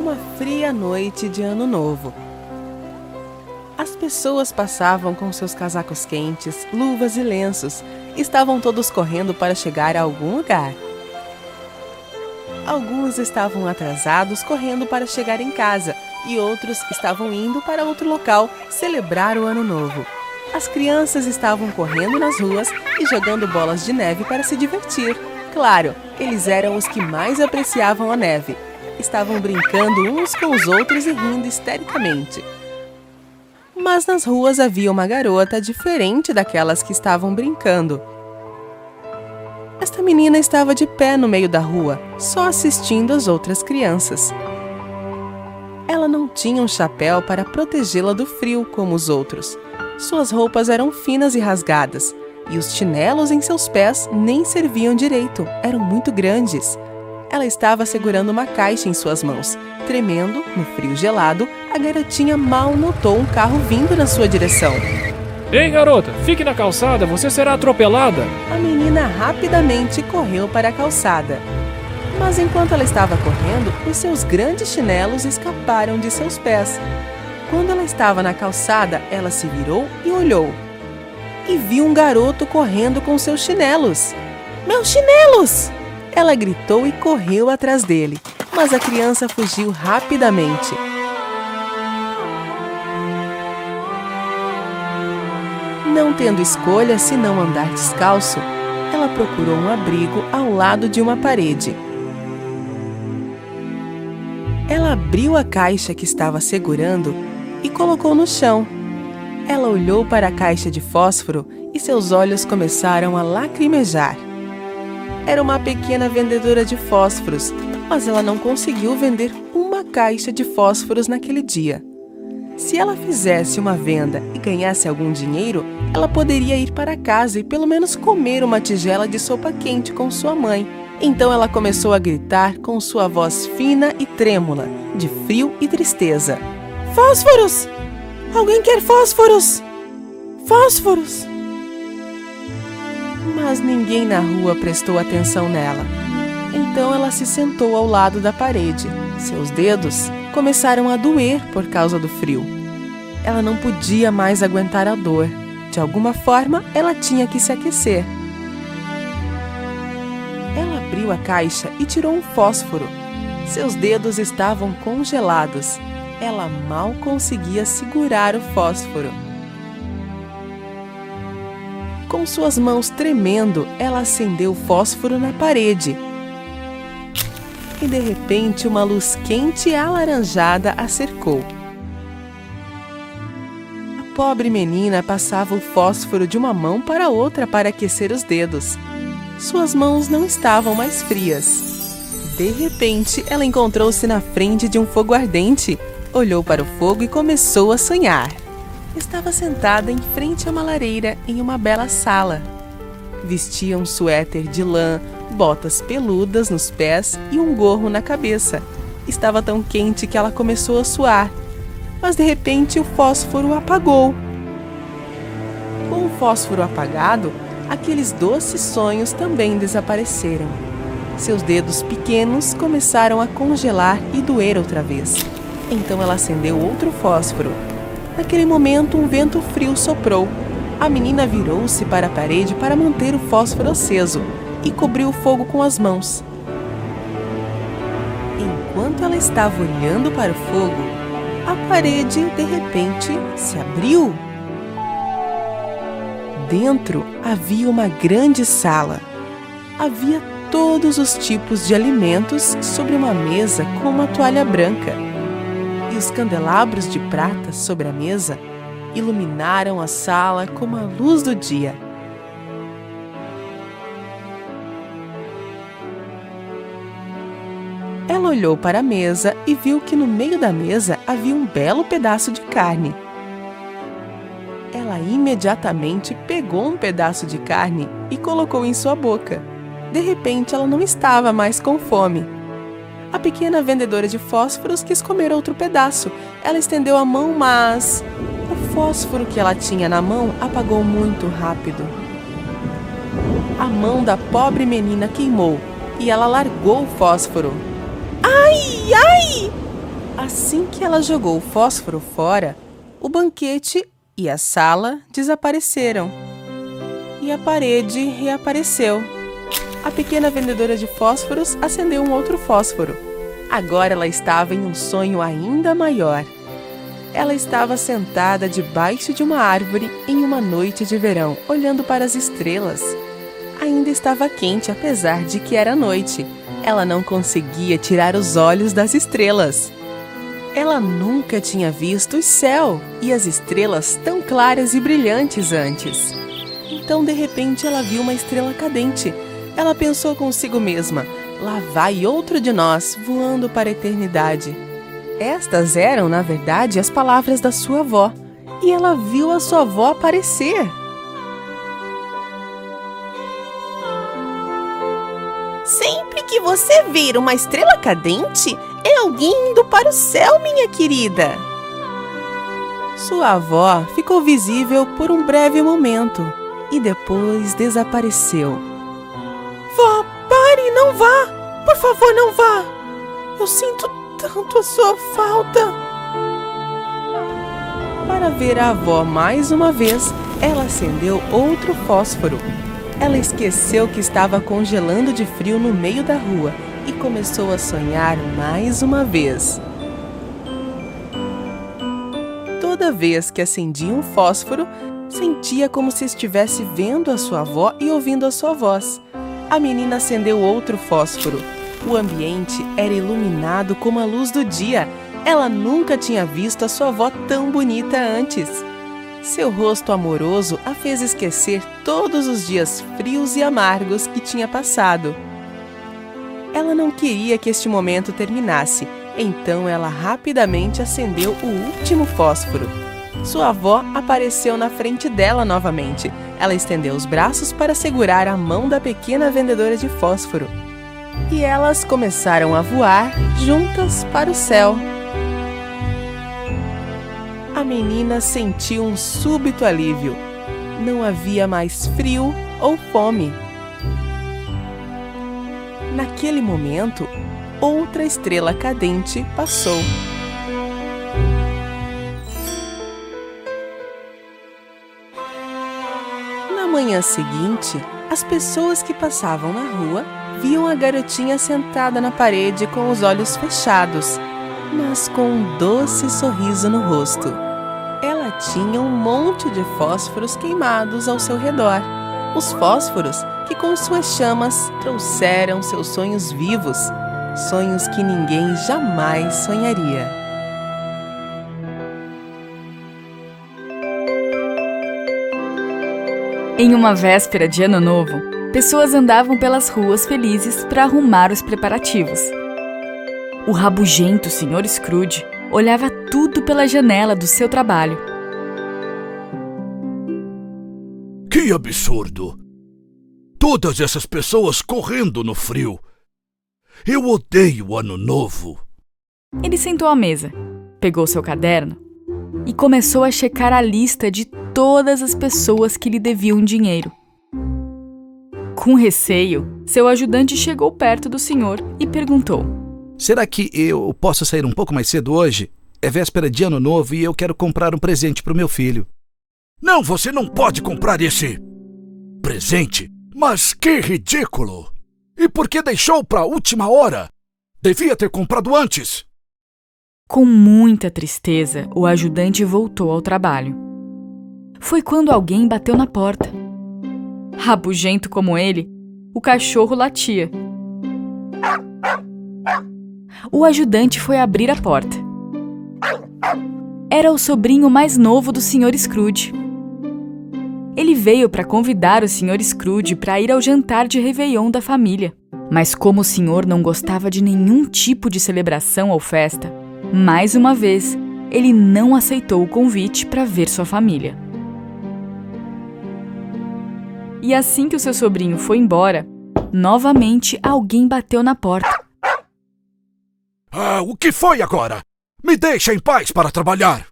uma fria noite de Ano Novo. As pessoas passavam com seus casacos quentes, luvas e lenços. Estavam todos correndo para chegar a algum lugar. Alguns estavam atrasados, correndo para chegar em casa, e outros estavam indo para outro local celebrar o Ano Novo. As crianças estavam correndo nas ruas e jogando bolas de neve para se divertir. Claro, eles eram os que mais apreciavam a neve. Estavam brincando uns com os outros e rindo histericamente. Mas nas ruas havia uma garota diferente daquelas que estavam brincando. Esta menina estava de pé no meio da rua, só assistindo as outras crianças. Ela não tinha um chapéu para protegê-la do frio como os outros. Suas roupas eram finas e rasgadas, e os chinelos em seus pés nem serviam direito, eram muito grandes. Ela estava segurando uma caixa em suas mãos. Tremendo, no frio gelado, a garotinha mal notou um carro vindo na sua direção. Ei, garota, fique na calçada, você será atropelada. A menina rapidamente correu para a calçada. Mas enquanto ela estava correndo, os seus grandes chinelos escaparam de seus pés. Quando ela estava na calçada, ela se virou e olhou. E viu um garoto correndo com seus chinelos. Meus chinelos! Ela gritou e correu atrás dele, mas a criança fugiu rapidamente. Não tendo escolha senão andar descalço, ela procurou um abrigo ao lado de uma parede. Ela abriu a caixa que estava segurando e colocou no chão. Ela olhou para a caixa de fósforo e seus olhos começaram a lacrimejar. Era uma pequena vendedora de fósforos, mas ela não conseguiu vender uma caixa de fósforos naquele dia. Se ela fizesse uma venda e ganhasse algum dinheiro, ela poderia ir para casa e pelo menos comer uma tigela de sopa quente com sua mãe. Então ela começou a gritar com sua voz fina e trêmula, de frio e tristeza. Fósforos! Alguém quer fósforos? Fósforos! Mas ninguém na rua prestou atenção nela. Então ela se sentou ao lado da parede. Seus dedos começaram a doer por causa do frio. Ela não podia mais aguentar a dor. De alguma forma, ela tinha que se aquecer. Ela abriu a caixa e tirou um fósforo. Seus dedos estavam congelados. Ela mal conseguia segurar o fósforo. Com suas mãos tremendo, ela acendeu o fósforo na parede. E de repente, uma luz quente e alaranjada a cercou. A pobre menina passava o fósforo de uma mão para outra para aquecer os dedos. Suas mãos não estavam mais frias. De repente, ela encontrou-se na frente de um fogo ardente. Olhou para o fogo e começou a sonhar. Estava sentada em frente a uma lareira em uma bela sala. Vestia um suéter de lã, botas peludas nos pés e um gorro na cabeça. Estava tão quente que ela começou a suar. Mas de repente o fósforo apagou. Com o fósforo apagado, aqueles doces sonhos também desapareceram. Seus dedos pequenos começaram a congelar e doer outra vez. Então ela acendeu outro fósforo. Naquele momento, um vento frio soprou. A menina virou-se para a parede para manter o fósforo aceso e cobriu o fogo com as mãos. Enquanto ela estava olhando para o fogo, a parede, de repente, se abriu. Dentro havia uma grande sala. Havia todos os tipos de alimentos sobre uma mesa com uma toalha branca. E os candelabros de prata sobre a mesa iluminaram a sala como a luz do dia. Ela olhou para a mesa e viu que no meio da mesa havia um belo pedaço de carne. Ela imediatamente pegou um pedaço de carne e colocou em sua boca. De repente, ela não estava mais com fome. A pequena vendedora de fósforos quis comer outro pedaço. Ela estendeu a mão, mas o fósforo que ela tinha na mão apagou muito rápido. A mão da pobre menina queimou e ela largou o fósforo. Ai, ai! Assim que ela jogou o fósforo fora, o banquete e a sala desapareceram. E a parede reapareceu. A pequena vendedora de fósforos acendeu um outro fósforo. Agora ela estava em um sonho ainda maior. Ela estava sentada debaixo de uma árvore em uma noite de verão, olhando para as estrelas. Ainda estava quente, apesar de que era noite. Ela não conseguia tirar os olhos das estrelas. Ela nunca tinha visto o céu e as estrelas tão claras e brilhantes antes. Então, de repente, ela viu uma estrela cadente. Ela pensou consigo mesma: lá vai outro de nós, voando para a eternidade. Estas eram, na verdade, as palavras da sua avó. E ela viu a sua avó aparecer. Sempre que você ver uma estrela cadente, é alguém indo para o céu, minha querida. Sua avó ficou visível por um breve momento e depois desapareceu. Vó, pare, não vá! Por favor, não vá! Eu sinto tanto a sua falta. Para ver a avó mais uma vez, ela acendeu outro fósforo. Ela esqueceu que estava congelando de frio no meio da rua e começou a sonhar mais uma vez. Toda vez que acendia um fósforo, sentia como se estivesse vendo a sua avó e ouvindo a sua voz. A menina acendeu outro fósforo. O ambiente era iluminado como a luz do dia. Ela nunca tinha visto a sua avó tão bonita antes. Seu rosto amoroso a fez esquecer todos os dias frios e amargos que tinha passado. Ela não queria que este momento terminasse, então ela rapidamente acendeu o último fósforo. Sua avó apareceu na frente dela novamente. Ela estendeu os braços para segurar a mão da pequena vendedora de fósforo. E elas começaram a voar juntas para o céu. A menina sentiu um súbito alívio. Não havia mais frio ou fome. Naquele momento, outra estrela cadente passou. Na manhã seguinte, as pessoas que passavam na rua viam a garotinha sentada na parede com os olhos fechados, mas com um doce sorriso no rosto. Ela tinha um monte de fósforos queimados ao seu redor. Os fósforos que com suas chamas trouxeram seus sonhos vivos, sonhos que ninguém jamais sonharia. Em uma véspera de Ano Novo, pessoas andavam pelas ruas felizes para arrumar os preparativos. O rabugento Sr. Scrooge olhava tudo pela janela do seu trabalho. Que absurdo! Todas essas pessoas correndo no frio. Eu odeio o Ano Novo. Ele sentou à mesa, pegou seu caderno e começou a checar a lista de todas as pessoas que lhe deviam dinheiro. Com receio, seu ajudante chegou perto do senhor e perguntou: Será que eu posso sair um pouco mais cedo hoje? É véspera de Ano Novo e eu quero comprar um presente para o meu filho. Não, você não pode comprar esse presente. Mas que ridículo! E por que deixou para a última hora? Devia ter comprado antes. Com muita tristeza, o ajudante voltou ao trabalho. Foi quando alguém bateu na porta. Rabugento como ele, o cachorro latia. O ajudante foi abrir a porta. Era o sobrinho mais novo do Sr. Scrooge. Ele veio para convidar o Sr. Scrooge para ir ao jantar de Réveillon da família. Mas como o senhor não gostava de nenhum tipo de celebração ou festa, mais uma vez, ele não aceitou o convite para ver sua família. E assim que o seu sobrinho foi embora, novamente alguém bateu na porta. O que foi agora? Me deixa em paz para trabalhar!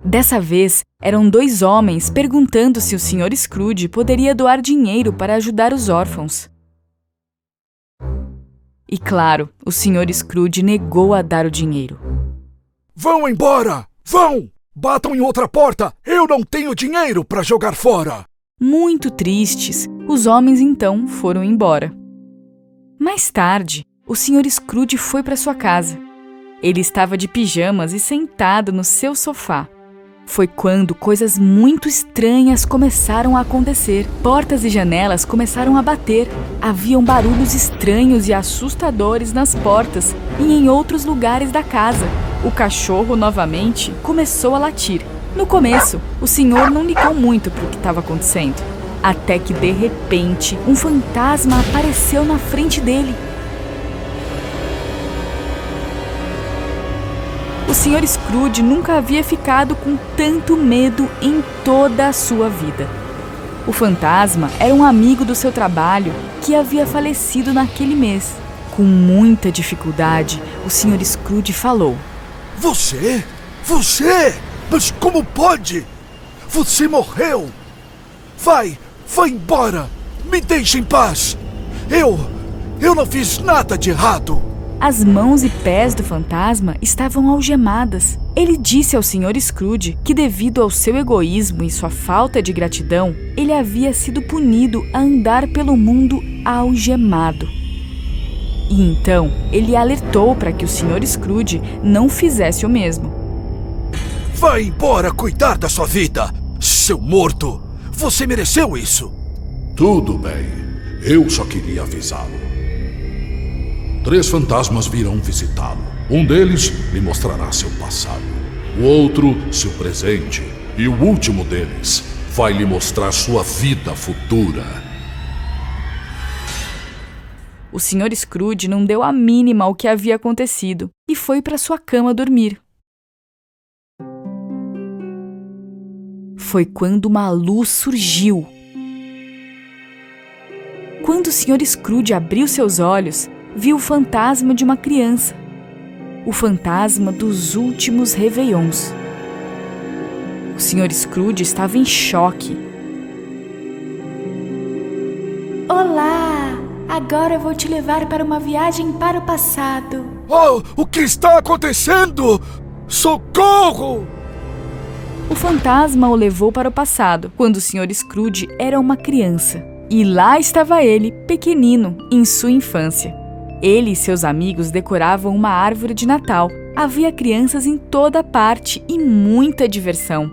Dessa vez, eram 2 homens perguntando se o Sr. Scrooge poderia doar dinheiro para ajudar os órfãos. E claro, o Sr. Scrooge negou a dar o dinheiro. Vão embora! Vão! Batam em outra porta! Eu não tenho dinheiro para jogar fora! Muito tristes, os homens então foram embora. Mais tarde, o Sr. Scrooge foi para sua casa. Ele estava de pijamas e sentado no seu sofá. Foi quando coisas muito estranhas começaram a acontecer. Portas e janelas começaram a bater. Haviam barulhos estranhos e assustadores nas portas e em outros lugares da casa. O cachorro, novamente, começou a latir. No começo, o senhor não ligou muito para o que estava acontecendo. Até que, de repente, um fantasma apareceu na frente dele. O Sr. Scrooge nunca havia ficado com tanto medo em toda a sua vida. O fantasma era um amigo do seu trabalho que havia falecido naquele mês. Com muita dificuldade, o Sr. Scrooge falou: Você? Você? Mas como pode? Você morreu! Vai embora! Me deixe em paz! Eu não fiz nada de errado! As mãos e pés do fantasma estavam algemadas. Ele disse ao Sr. Scrooge que, devido ao seu egoísmo e sua falta de gratidão, ele havia sido punido a andar pelo mundo algemado. E então ele alertou para que o Sr. Scrooge não fizesse o mesmo. Vai embora cuidar da sua vida, seu morto! Você mereceu isso! Tudo bem, eu só queria avisá-lo. 3 fantasmas virão visitá-lo. Um deles lhe mostrará seu passado, o outro seu presente e o último deles vai lhe mostrar sua vida futura. O Sr. Scrooge não deu a mínima ao que havia acontecido e foi para sua cama dormir. Foi quando uma luz surgiu. Quando o Sr. Scrooge abriu seus olhos, viu o fantasma de uma criança. O fantasma dos últimos réveillons. O Sr. Scrooge estava em choque. Olá! Agora eu vou te levar para uma viagem para o passado. Oh, o que está acontecendo? Socorro! O fantasma o levou para o passado, quando o Sr. Scrooge era uma criança. E lá estava ele, pequenino, em sua infância. Ele e seus amigos decoravam uma árvore de Natal. Havia crianças em toda parte e muita diversão.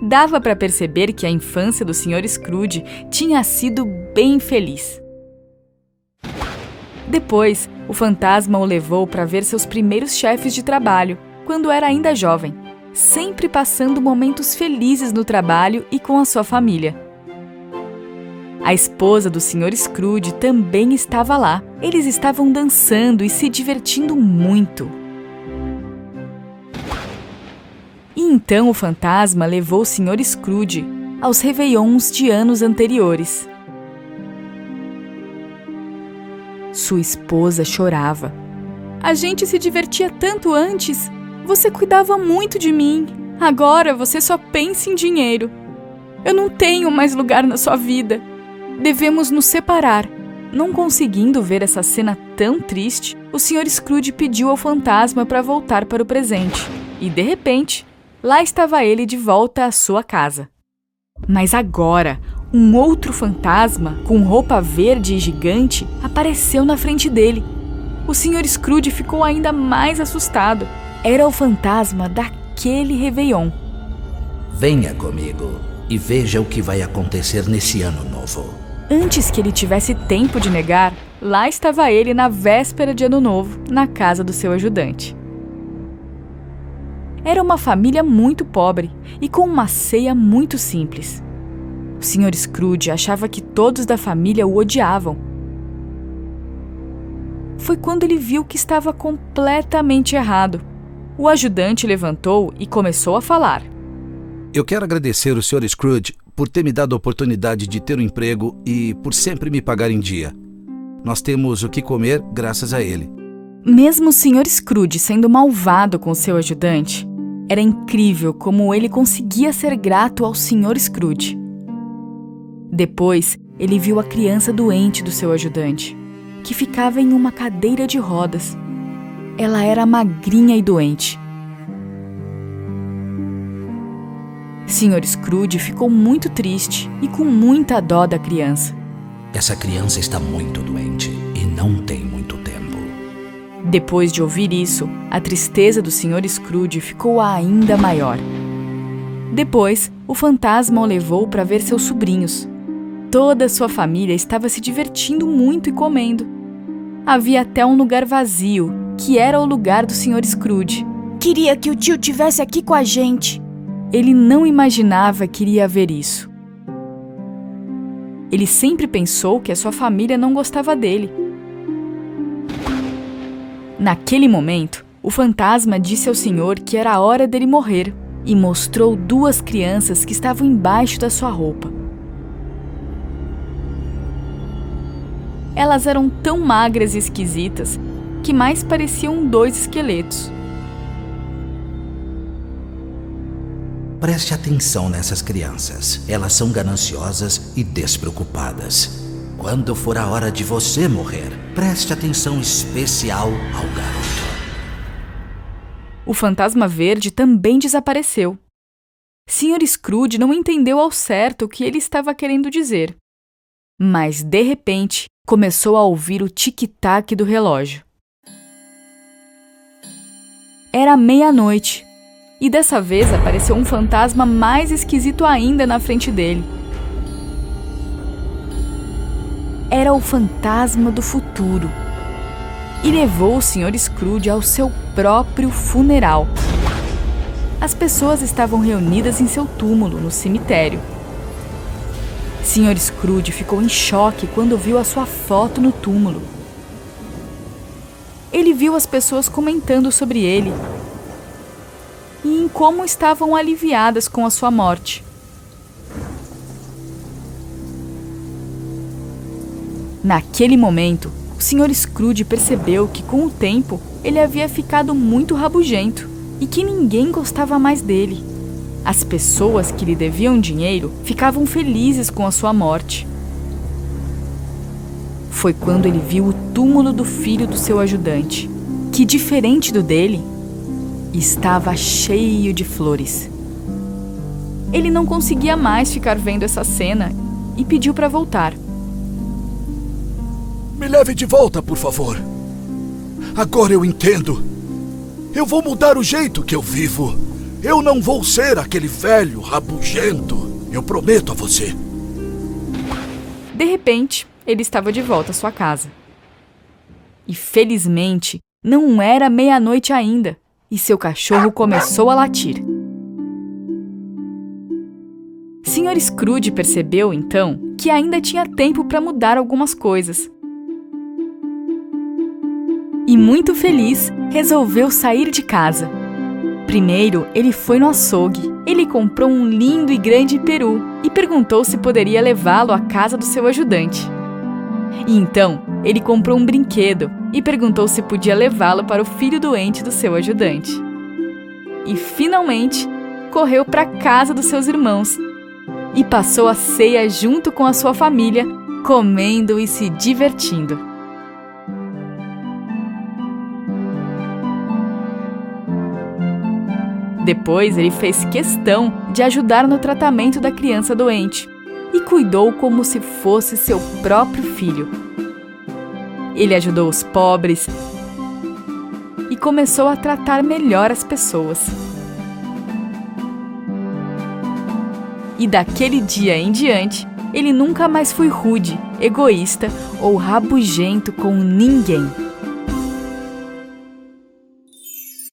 Dava para perceber que a infância do Sr. Scrooge tinha sido bem feliz. Depois, o fantasma o levou para ver seus primeiros chefes de trabalho, quando era ainda jovem, sempre passando momentos felizes no trabalho e com a sua família. A esposa do Sr. Scrooge também estava lá. Eles estavam dançando e se divertindo muito. E então o fantasma levou o Sr. Scrooge aos réveillons de anos anteriores. Sua esposa chorava. A gente se divertia tanto antes. Você cuidava muito de mim. Agora você só pensa em dinheiro. Eu não tenho mais lugar na sua vida. Devemos nos separar. Não conseguindo ver essa cena tão triste, o Sr. Scrooge pediu ao fantasma para voltar para o presente. E, de repente, lá estava ele de volta à sua casa. Mas agora, um outro fantasma, com roupa verde e gigante, apareceu na frente dele. O Sr. Scrooge ficou ainda mais assustado. Era o fantasma daquele réveillon. Venha comigo e veja o que vai acontecer nesse ano novo. Antes que ele tivesse tempo de negar, lá estava ele na véspera de Ano Novo, na casa do seu ajudante. Era uma família muito pobre e com uma ceia muito simples. O Sr. Scrooge achava que todos da família o odiavam. Foi quando ele viu que estava completamente errado. O ajudante levantou e começou a falar. Eu quero agradecer o Sr. Scrooge por ter me dado a oportunidade de ter um emprego e por sempre me pagar em dia. Nós temos o que comer graças a ele. Mesmo o Sr. Scrooge sendo malvado com seu ajudante, era incrível como ele conseguia ser grato ao Sr. Scrooge. Depois, ele viu a criança doente do seu ajudante, que ficava em uma cadeira de rodas. ela era magrinha e doente. Sr. Scrooge ficou muito triste e com muita dó da criança. Essa criança está muito doente e não tem muito tempo. Depois de ouvir isso, a tristeza do Sr. Scrooge ficou ainda maior. Depois, o fantasma o levou para ver seus sobrinhos. Toda sua família estava se divertindo muito e comendo. Havia até um lugar vazio, que era o lugar do Sr. Scrooge. Queria que o tio tivesse aqui com a gente. Ele não imaginava que iria ver isso. Ele sempre pensou que a sua família não gostava dele. Naquele momento, o fantasma disse ao senhor que era a hora dele morrer e mostrou 2 crianças que estavam embaixo da sua roupa. Elas eram tão magras e esquisitas que mais pareciam 2 esqueletos. Preste atenção nessas crianças. Elas são gananciosas e despreocupadas. Quando for a hora de você morrer, preste atenção especial ao garoto. O fantasma verde também desapareceu. Sr. Scrooge não entendeu ao certo o que ele estava querendo dizer. Mas, de repente, começou a ouvir o tic-tac do relógio. Era meia-noite. E dessa vez apareceu um fantasma mais esquisito ainda na frente dele. Era o fantasma do futuro. E levou o Sr. Scrooge ao seu próprio funeral. As pessoas estavam reunidas em seu túmulo, no cemitério. Sr. Scrooge ficou em choque quando viu a sua foto no túmulo. Ele viu as pessoas comentando sobre ele e em como estavam aliviadas com a sua morte. Naquele momento, o Sr. Scrooge percebeu que, com o tempo, ele havia ficado muito rabugento e que ninguém gostava mais dele. As pessoas que lhe deviam dinheiro ficavam felizes com a sua morte. Foi quando ele viu o túmulo do filho do seu ajudante, que, diferente do dele, estava cheio de flores. Ele não conseguia mais ficar vendo essa cena e pediu para voltar. Me leve de volta, por favor. Agora eu entendo. Eu vou mudar o jeito que eu vivo. Eu não vou ser aquele velho rabugento. Eu prometo a você. De repente, ele estava de volta à sua casa. E, felizmente, não era meia-noite ainda. E seu cachorro começou a latir. Sr. Scrooge percebeu, então, que ainda tinha tempo para mudar algumas coisas. E, muito feliz, resolveu sair de casa. Primeiro, ele foi no açougue. Ele comprou um lindo e grande peru e perguntou se poderia levá-lo à casa do seu ajudante. E então, ele comprou um brinquedo e perguntou se podia levá-lo para o filho doente do seu ajudante. E, finalmente, correu para a casa dos seus irmãos e passou a ceia junto com a sua família, comendo e se divertindo. Depois, ele fez questão de ajudar no tratamento da criança doente e cuidou como se fosse seu próprio filho. Ele ajudou os pobres e começou a tratar melhor as pessoas. E daquele dia em diante, ele nunca mais foi rude, egoísta ou rabugento com ninguém.